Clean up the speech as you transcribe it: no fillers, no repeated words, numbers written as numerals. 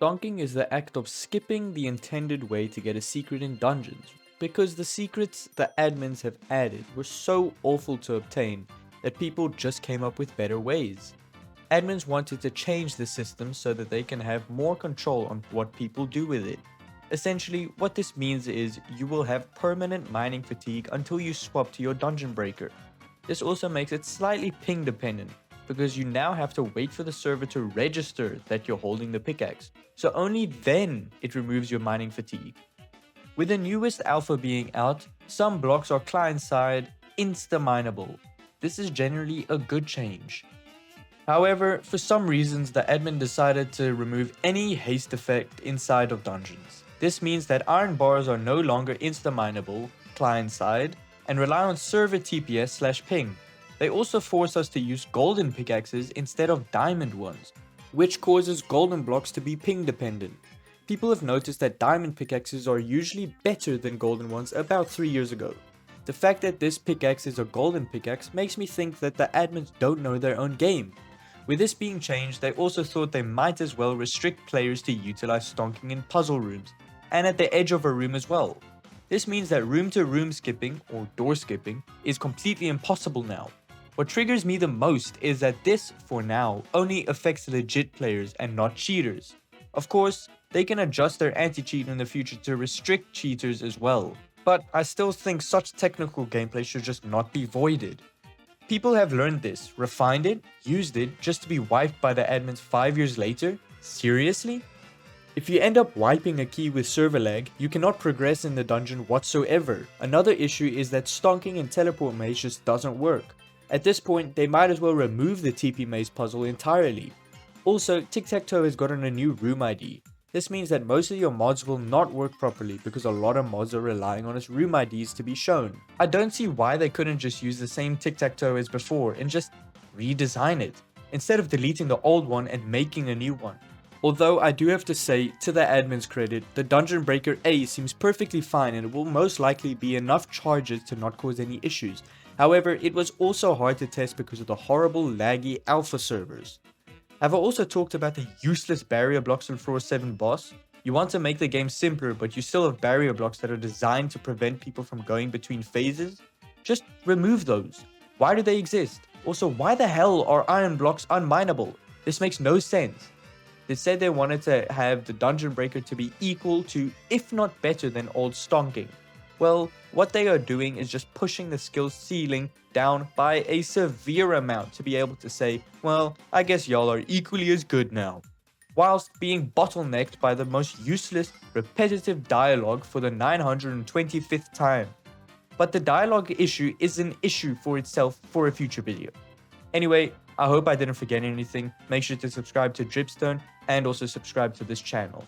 Donking is the act of skipping the intended way to get a secret in dungeons, because the secrets the admins have added were so awful to obtain that people just came up with better ways. Admins wanted to change the system so that they can have more control on what people do with it. Essentially, what this means is you will have permanent mining fatigue until you swap to your Dungeonbreaker. This also makes it slightly ping dependent, because you now have to wait for the server to register that you're holding the pickaxe, so only then it removes your mining fatigue. With the newest alpha being out, some blocks are client-side insta-mineable. This is generally a good change. However, for some reasons the admin decided to remove any haste effect inside of dungeons. This means that iron bars are no longer insta-mineable client-side and rely on server TPS/ping. They also force us to use golden pickaxes instead of diamond ones, which causes golden blocks to be ping dependent. People have noticed that diamond pickaxes are usually better than golden ones about 3 years ago. The fact that this pickaxe is a golden pickaxe makes me think that the admins don't know their own game. With this being changed, they also thought they might as well restrict players to utilize stonking in puzzle rooms, and at the edge of a room as well. This means that room-to-room skipping, or door skipping, is completely impossible now. What triggers me the most is that this, for now, only affects legit players and not cheaters. Of course, they can adjust their anti-cheat in the future to restrict cheaters as well, but I still think such technical gameplay should just not be voided. People have learned this, refined it, used it, just to be wiped by the admins 5 years later? Seriously? If you end up wiping a key with server lag, you cannot progress in the dungeon whatsoever. Another issue is that stonking and teleport maze just doesn't work. At this point, they might as well remove the TP maze puzzle entirely. Also, Tic-Tac-Toe has gotten a new room ID. This means that most of your mods will not work properly because a lot of mods are relying on its room IDs to be shown. I don't see why they couldn't just use the same tic-tac-toe as before and just redesign it, instead of deleting the old one and making a new one. Although I do have to say, to the admin's credit, the Dungeonbreaker A seems perfectly fine and it will most likely be enough charges to not cause any issues. However, it was also hard to test because of the horrible laggy alpha servers. Have I also talked about the useless barrier blocks in Floor 7 boss? You want to make the game simpler, but you still have barrier blocks that are designed to prevent people from going between phases? Just remove those. Why do they exist? Also, why the hell are iron blocks unmineable? This makes no sense. They said they wanted to have the Dungeonbreaker to be equal to, if not better than, old stonking. Well, what they are doing is just pushing the skill ceiling down by a severe amount to be able to say, well, I guess y'all are equally as good now. Whilst being bottlenecked by the most useless, repetitive dialogue for the 925th time. But the dialogue issue is an issue for itself for a future video. Anyway, I hope I didn't forget anything. Make sure to subscribe to Dripstone and also subscribe to this channel.